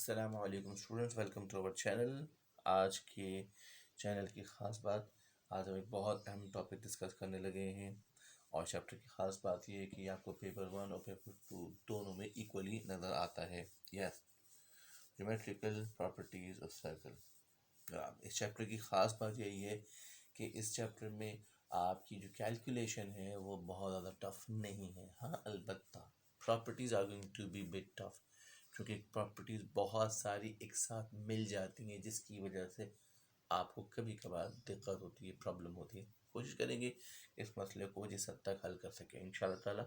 अस्सलाम वालेकुम students, welcome to our channel. आज के चैनल की ख़ास बात, आज हम एक बहुत अहम टॉपिक डिस्कस करने लगे हैं और चैप्टर की ख़ास बात ये है कि आपको पेपर 1 और पेपर 2 दोनों में इक्वली नज़र आता है। Yes, geometrical properties of circle. इस चैप्टर की ख़ास बात यही है कि इस चैप्टर में आपकी जो कैलकुलेशन है वो बहुत ज़्यादा टफ नहीं है। हाँ, अलबत्ता properties are going to be bit tough, क्योंकि प्रॉपर्टीज़ बहुत सारी एक साथ मिल जाती हैं जिसकी वजह से आपको कभी कभार दिक्कत होती है, प्रॉब्लम होती है। कोशिश करेंगे इस मसले को जिस हद तक हल कर सकें इंशाल्लाह ताला।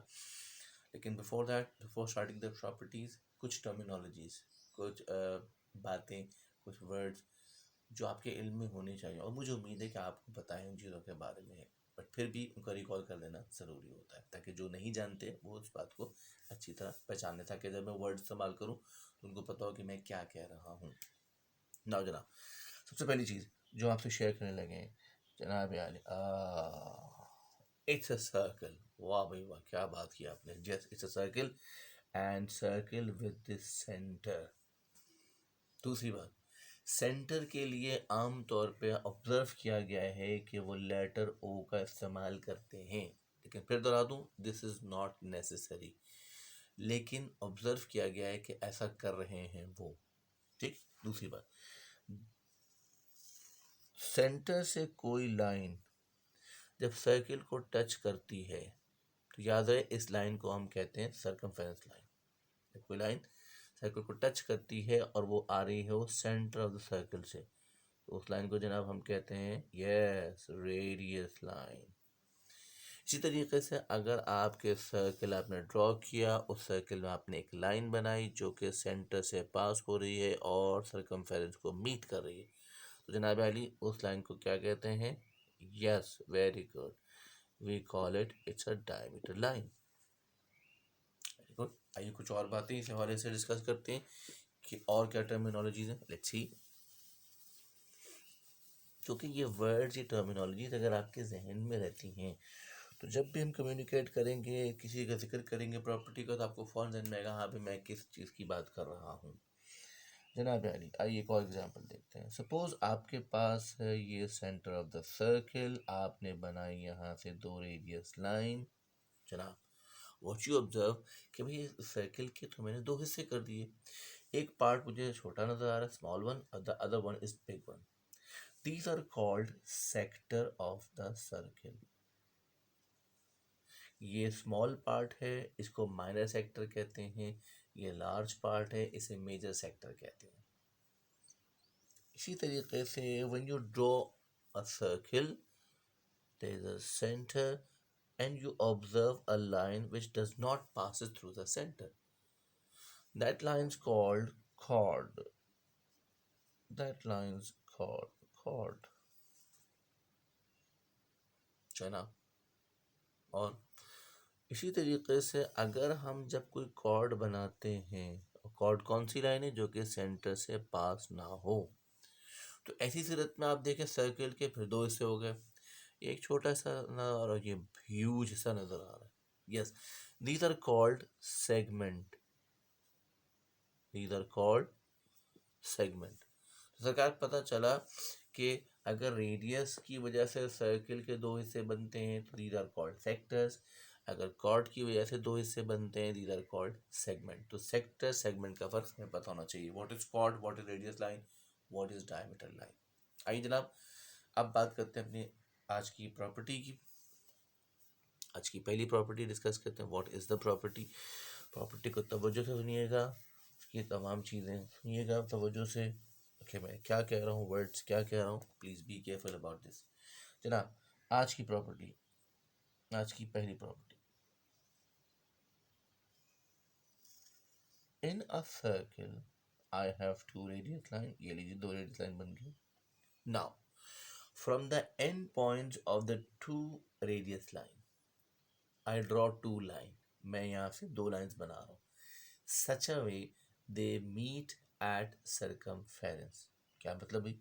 लेकिन before that, before starting the properties, कुछ टर्मिनोलॉजीज़, कुछ बातें, कुछ वर्ड्स जो आपके इल्म में होने चाहिए और मुझे उम्मीद है कि आपको पता है उन चीज़ों के बारे में, बट फिर भी उनका रिकॉल कर लेना ज़रूरी होता है ताकि जो नहीं जानते वो उस बात को अच्छी तरह पहचाने, ताकि जब मैं वर्ड इस्तेमाल करूँ तो उनको पता हो कि मैं क्या कह रहा हूँ। ना जनाब, सबसे पहली चीज़ जो आपसे शेयर करने लगे हैं जनाब यानी इट्स अ सर्कल। वाह भाई वाह, क्या बात की आपने। Just it's a circle and circle with this centre. दूसरी बात, सेंटर के लिए आम तौर पे ऑब्जर्व किया गया है कि वो लेटर ओ का इस्तेमाल करते हैं, लेकिन फिर दोहरा दूँ, दिस इज़ नॉट नेसेसरी, लेकिन ऑब्जर्व किया गया है कि ऐसा कर रहे हैं वो। ठीक। दूसरी बात, सेंटर से कोई लाइन जब सर्किल को टच करती है तो याद रहे इस लाइन को हम कहते हैं सर्कमफेरेंस लाइन। जब कोई लाइन सर्किल को टच करती है और वो आ रही है वो सेंटर ऑफ द सर्किल से, तो उस लाइन को जनाब हम कहते हैं यस, रेडियस लाइन। इसी तरीके से अगर आपके सर्किल आपने ड्रॉ किया, उस सर्किल में आपने एक लाइन बनाई जो कि सेंटर से पास हो रही है और सर्कमफेरेंस को मीट कर रही है, तो जनाब अली उस लाइन को क्या कहते हैं? Yes, very good, we call its a diameter line. Very good. आइए कुछ और बातें इस हवाले से डिस्कस करते हैं कि और क्या टर्मिनोलॉजीज हैं। Let's see. क्योंकि ये वर्ड्स, ये टर्मिनोलॉजीज अगर आपके जहन में रहती हैं तो जब भी हम कम्युनिकेट करेंगे, किसी का जिक्र करेंगे प्रॉपर्टी का, तो आपको फ़ौरन जहन में आएगा हाँ भाई मैं किस चीज़ की बात कर रहा हूँ। जनाब अली आइए एक और एग्जांपल देखते हैं। सपोज आपके पास है ये सेंटर ऑफ द सर्किल, आपने बनाई यहाँ से दो रेडियस लाइन। जनाब वॉट यू ऑब्जर्व कि भाई सर्किल के तो मैंने दो हिस्से कर दिए, एक पार्ट मुझे छोटा नज़र आ रहा है, स्मॉल वन, और the other one is big one. These are called sector of the circle. ये स्मॉल पार्ट है, इसको माइनर सेक्टर कहते हैं। ये लार्ज पार्ट है, इसे मेजर सेक्टर कहते हैं। इसी तरीके से when you draw a circle, there is a center and you observe a line which does not passes through the center, that line's called chord. That line's called chord, चना। और इसी तरीके से अगर हम जब कोई कॉर्ड बनाते हैं, कॉर्ड कौन सी लाइन है? जो कि सेंटर से पास ना हो। तो ऐसी सूरत में आप देखें सर्किल के फिर दो हिस्से हो गए, एक छोटा सा नजर आ रहा है, ये ह्यूज सा नजर आ रहा है। Yes, these are called segment. These are called segment. तो सरकार पता चला कि अगर रेडियस की वजह से सर्किल के दो हिस्से बनते हैं तो दीज आर कॉल्ड सेक्टर्स, अगर कॉर्ड की वजह से दो हिस्से बनते हैं दीज आर कॉल्ड सेगमेंट। तो सेक्टर सेगमेंट का फर्क हमें पता होना चाहिए। What is chord, what is radius line, what is diameter line. आइए जनाब अब बात करते हैं अपनी आज की प्रॉपर्टी की। आज की पहली प्रॉपर्टी डिस्कस करते हैं, what is the property. Property को तवज्जो से सुनिएगा, ये तमाम चीज़ें सुनिएगा तवज्जो से कि मैं क्या कह रहा हूँ, वर्ड्स क्या कह रहा हूँ। Please be careful about this. जनाब आज की प्रॉपर्टी, आज की पहली property, in a circle I have two radius line. ये लीजिए दो रेडियस लाइन बन गई। Now from the end points of the two radius line I draw two line. मैं यहाँ से दो लाइन्स बना रहा हूँ। Such a way they meet at circumference. क्या मतलब भाई?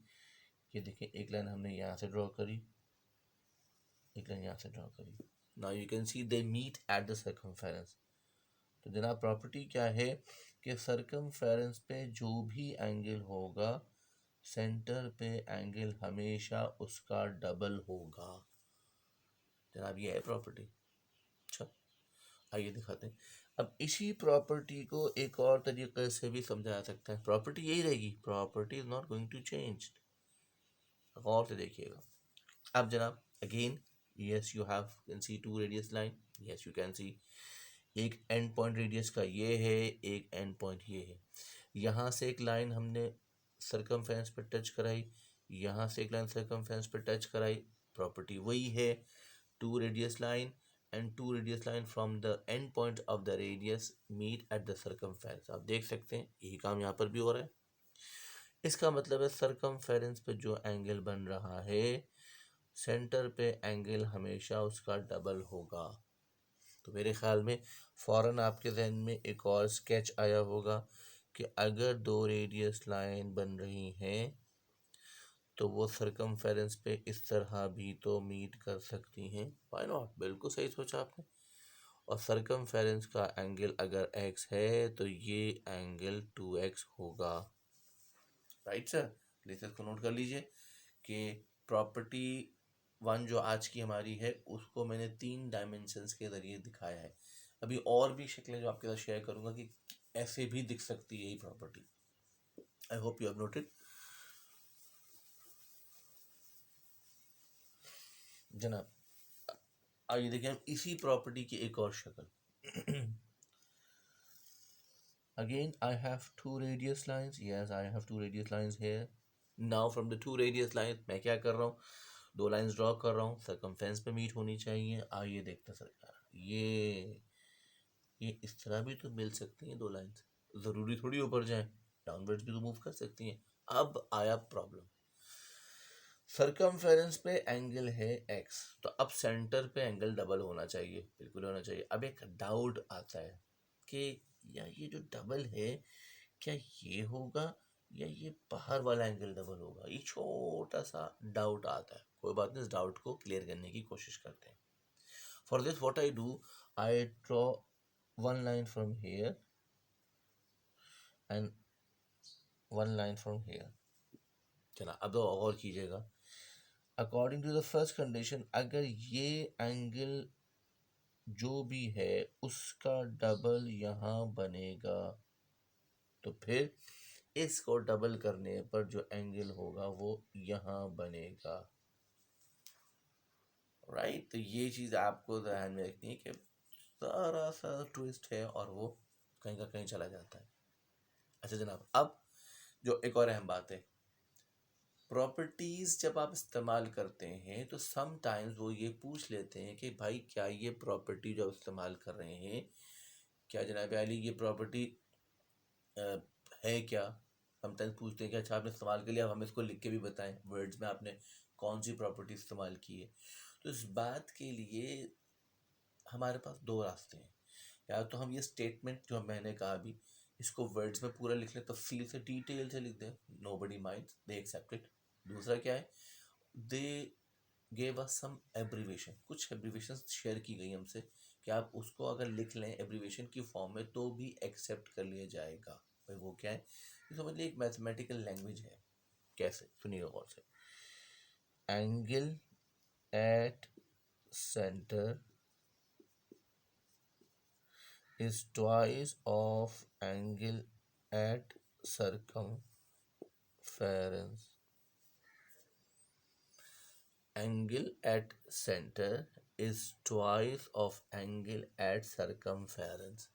ये देखिए एक लाइन हमने यहाँ से ड्रॉ करी, एक लाइन यहाँ से ड्रॉ करी। Now you can see they meet at the circumference. तो जनाब प्रॉपर्टी क्या है कि सरकमफेरेंस पे जो भी एंगल होगा सेंटर पे एंगल हमेशा उसका डबल होगा। जनाब ये है प्रॉपर्टी। अच्छा आइए दिखाते हैं। अब इसी प्रॉपर्टी को एक और तरीके से भी समझाया सकता है। प्रॉपर्टी यही रहेगी, property is not going to change. गौर से देखिएगा। अब जनाब again yes you have can see two radius line, yes you can see. एक एंड पॉइंट रेडियस का ये है, एक एंड पॉइंट ये है। यहाँ से एक लाइन हमने सरकमफेरेंस पर टच कराई, यहाँ से एक लाइन सरकमफेरेंस पर टच कराई, प्रॉपर्टी वही है। Two radius line and two radius line from the end point of the radius meet at the circumference। आप देख सकते हैं यही काम यहाँ पर भी हो रहा है। इसका मतलब है सरकमफेरेंस पे जो एंगल बन रहा है सेंटर पे एंगल हमेशा उसका डबल होगा। तो मेरे ख्याल में फ़ौरन आपके जहन में एक और स्केच आया होगा कि अगर दो रेडियस लाइन बन रही हैं तो वो सरकमफेरेंस पे इस तरह भी तो मीट कर सकती हैं। व्हाई नॉट, बिल्कुल सही सोचा आपने। और सरकमफेरेंस का एंगल अगर x है तो ये एंगल 2x होगा। राइट सर, प्लीज इसको नोट कर लीजिए कि प्रॉपर्टी वन जो आज की हमारी है उसको मैंने 3 डायमेंशंस के ज़रिए दिखाया है। अभी और भी शक्लें जो आपके साथ शेयर करूँगा कि ऐसे भी दिख सकती है यही property. I hope you have noted. जनाब आइए देखें हम इसी प्रॉपर्टी की एक और शक्ल। Again, I have two radius lines. Yes, I have two radius lines here. Now from the two radius lines मैं क्या कर रहा हूँ, दो लाइंस ड्रॉ कर रहा हूँ, सरकमफेरेंस पे मीट होनी चाहिए। आइए देखते सरकार, ये इस तरह भी तो मिल सकती हैं दो लाइंस, ज़रूरी थोड़ी ऊपर जाएं, डाउनवर्ड्स भी तो मूव कर सकती हैं। अब आया प्रॉब्लम, सरकमफेरेंस पे एंगल है x, तो अब सेंटर पे एंगल डबल होना चाहिए, बिल्कुल होना चाहिए। अब एक डाउट आता है कि या ये जो डबल है क्या ये होगा या ये बाहर वाला एंगल डबल होगा। ये छोटा सा डाउट आता है, कोई बात नहीं, इस डाउट को क्लियर करने की कोशिश करते हैं। For this what I do, I draw one line from here and one line from here. चला अब तो और कीजिएगा। According to the first condition, अगर ये एंगल जो भी है उसका डबल यहाँ बनेगा तो फिर इसको डबल करने पर जो एंगल होगा वो यहाँ बनेगा। राइट, तो ये चीज़ आपको ध्यान में रखनी है कि सारा सा ट्विस्ट है और वो कहीं का कहीं चला जाता है। अच्छा जनाब, अब जो एक और अहम बात है, प्रॉपर्टीज़ जब आप इस्तेमाल करते हैं तो सम टाइम्स वो ये पूछ लेते हैं कि भाई क्या ये प्रॉपर्टी जो इस्तेमाल कर रहे हैं, क्या जनाब आली ये प्रॉपर्टी है क्या। समटाइम्स पूछते हैं कि अच्छा आपने इस्तेमाल कर लिया, अब हमें इसको लिख के भी बताएं वर्ड्स में आपने कौन सी प्रॉपर्टी इस्तेमाल की है। तो इस बात के लिए हमारे पास दो रास्ते हैं। या तो हम ये स्टेटमेंट जो मैंने कहा अभी इसको वर्ड्स में पूरा लिख लें, तफसील से डिटेल से लिख दें, nobody minds, they accept it. दूसरा क्या है, they gave us some abbreviation, कुछ एब्रीवेशन शेयर की गई हमसे कि आप उसको अगर लिख लें एब्रीवेशन की फॉर्म में तो भी एक्सेप्ट कर लिया जाएगा। भाई वो क्या है, ये समझ लीजिए एक मैथमेटिकल लैंग्वेज है। कैसे, सुनिएगा गौर से। Angle at centre is twice of angle at circumference. Angle at center is twice of angle at circumference.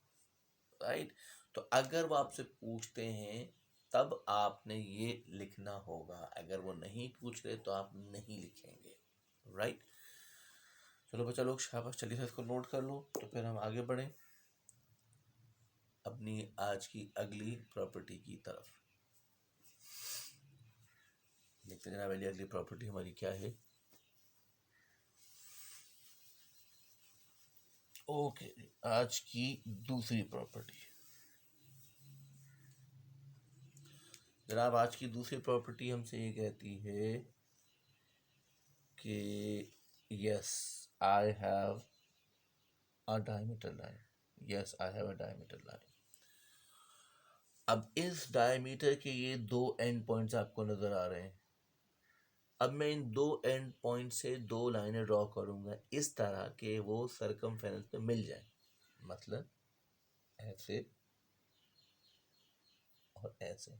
Right? तो अगर वो आपसे पूछते हैं तब आपने ये लिखना होगा, अगर वो नहीं पूछ रहे तो आप नहीं लिखेंगे। राइट, चलो बच्चा लोग शाबाश, चलिए इसको नोट कर लो तो फिर हम आगे बढ़ें अपनी आज की अगली प्रॉपर्टी की तरफ। देखते हैं जनाब अगली प्रॉपर्टी हमारी क्या है। ओके, आज की दूसरी प्रॉपर्टी जनाब, आज की दूसरी प्रॉपर्टी हमसे ये कहती है कि yes I have a diameter line, yes I have a diameter line. अब इस डायमीटर के ये दो एंड पॉइंट्स आपको नजर आ रहे हैं। अब मैं इन दो एंड पॉइंट से दो लाइनें ड्रॉ करूंगा इस तरह के वो सरकमफेरेंस पे मिल जाए, मतलब ऐसे और ऐसे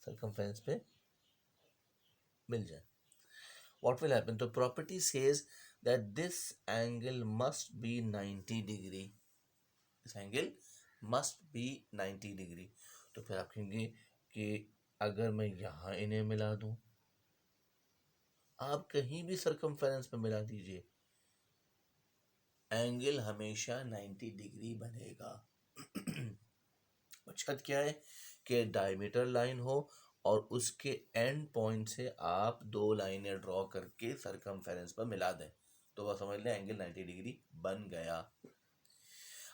सरकमफेरेंस पे मिल जाए। What will happen? The property says that this angle must be 90 degree. This angle must be 90 degree. तो फिर आप कहेंगे कि अगर मैं यहाँ इन्हें मिला दूं, आप कहीं भी सरकमफेरेंस पे मिला दीजिए, एंगल हमेशा 90 डिग्री बनेगा। शर्त क्या है कि डायमीटर लाइन हो और उसके एंड पॉइंट से आप दो लाइनें ड्रॉ करके सरकमफेरेंस पर मिला दें, तो वह समझ लें एंगल 90 डिग्री बन गया।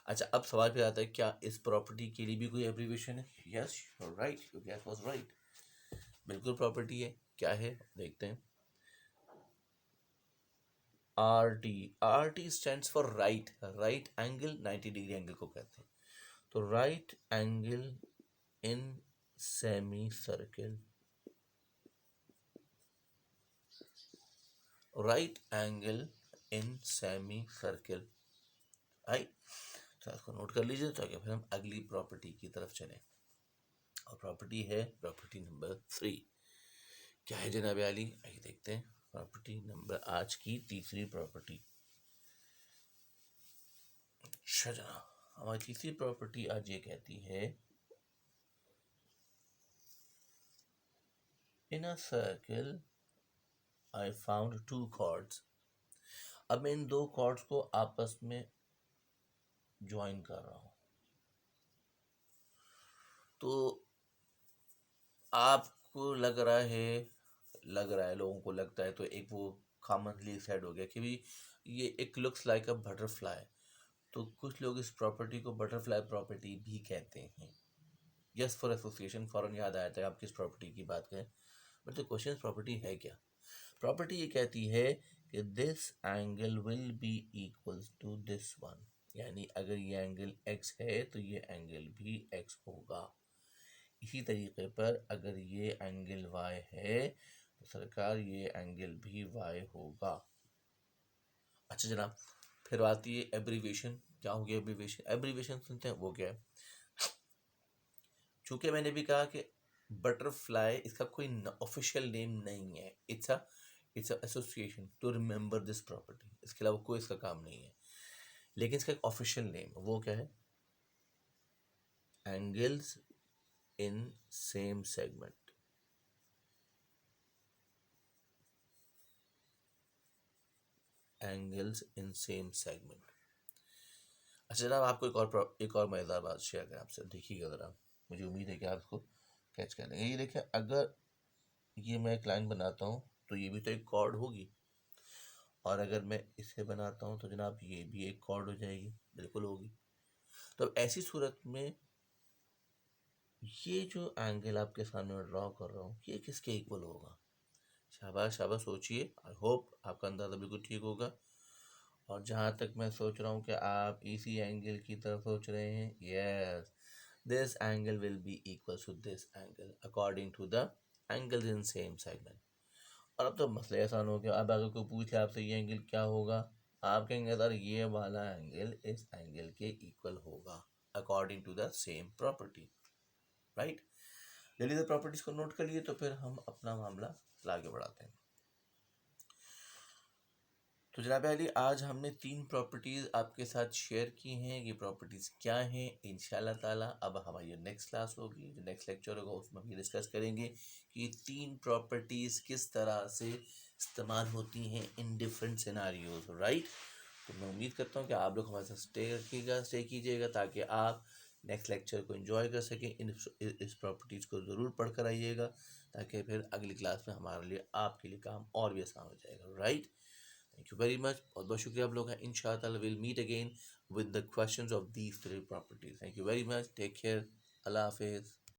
अच्छा, अब सवाल पे आता है क्या इस प्रॉपर्टी के लिए भी कोई एब्रीविएशन है? Yes, right, your gas was right, बिल्कुल प्रॉपर्टी है। क्या है देखते हैं। R T stands for right, right angle 90 degree angle को कहते हैं। तो right angle in semi circle, right angle in semi circle, right. तो इसको नोट कर लीजिए ताकि फिर हम अगली प्रॉपर्टी की तरफ चलें। और प्रॉपर्टी है प्रॉपर्टी नंबर 3। क्या है जनाब आली? आइए देखते हैं प्रॉपर्टी नंबर, आज की तीसरी प्रॉपर्टी। अच्छा जनाब, हमारी तीसरी प्रॉपर्टी आज ये कहती है in a circle I found two chords. अब मैं इन दो कॉर्ड्स को आपस में ज्वाइन कर रहा हूं, तो आपको लग रहा है लोगों को लगता है, तो एक वो कॉमनली सेड हो गया कि भी ये एक लुक्स लाइक अ बटरफ्लाई। तो कुछ लोग इस प्रॉपर्टी को बटरफ्लाई प्रॉपर्टी भी कहते हैं। यस, फॉर एसोसिएशन फॉरन याद आया था आप किस प्रॉपर्टी की बात करें। बट द क्वेश्चन प्रॉपर्टी है क्या? प्रॉपर्टी ये कहती है कि this angle will be equals to this one, यानी अगर ये एंगल x है तो ये एंगल भी x होगा। इसी तरीके पर अगर ये एंगल y है तो सरकार ये एंगल भी y होगा। अच्छा जनाब, फिर आती है एब्रीविएशन। क्या हो गया एब्रीविएशन? एब्रीविएशन सुनते हैं वो क्या है। चूंकि मैंने भी कहा कि बटरफ्लाई इसका कोई ऑफिशियल नेम नहीं है, it's association to remember this property, इसके अलावा कोई इसका काम नहीं है। लेकिन इसका एक ऑफिशियल नेम वो क्या है? Angles in same segment. Angles in same segment. अच्छा जनाब, आपको एक और मज़ेदार बात शेयर करें आपसे, देखिएगा ज़रा, मुझे उम्मीद है कि आप इसको कैच कर लेंगे। ये देखिए, अगर ये मैं एक लाइन बनाता हूँ तो ये भी तो एक कॉर्ड होगी, और अगर मैं इसे बनाता हूँ तो जनाब ये भी एक कॉर्ड हो जाएगी, बिल्कुल होगी। तो अब ऐसी सूरत में ये जो एंगल आपके सामने मैं ड्रॉ कर रहा हूँ ये किसके इक्वल होगा? शाबाश शाबाश, सोचिए। आई होप आपका अंदाज़ा बिल्कुल ठीक होगा। और जहाँ तक मैं सोच रहा हूँ कि आप इसी एंगल की तरफ सोच रहे हैं, yes, this angle will be equal to this angle according to the angles in same segment. और अब तो मसले आसान हो गया। अब अगर कोई पूछे आपसे ये एंगल क्या होगा, आप कहेंगे सर ये वाला एंगल इस एंगल के इक्वल होगा according to the same property, right. जल्दी से प्रॉपर्टीज को नोट कर लिए तो फिर हम अपना मामला आगे बढ़ाते हैं। तो जनाब अली, आज हमने 3 प्रॉपर्टीज़ आपके साथ शेयर की हैं। ये प्रॉपर्टीज़ क्या हैं? इंशाल्लाह ताला अब हमारी जो नेक्स्ट क्लास होगी, जो नेक्स्ट लेक्चर होगा, उसमें हम ये डिस्कस करेंगे कि ये 3 प्रॉपर्टीज़ किस तरह से इस्तेमाल होती हैं इन डिफरेंट सिनारियोज, राइट। तो मैं उम्मीद करता हूँ कि आप लोग हमारे साथ स्टे कीजिएगा ताकि आप नेक्स्ट लेक्चर को एंजॉय कर सकें। इस प्रॉपर्टीज़ को ज़रूर पढ़ कर आइएगा ताकि फिर अगली क्लास में हमारे लिए आपके लिए काम और भी आसान हो जाएगा, right. Thank you very much. बहुत बहुत शुक्रिया आप लोग हैं। इंशाअल्लाह we'll meet again with the questions of these 3 properties. Thank you very much. Take care. Allah Hafiz.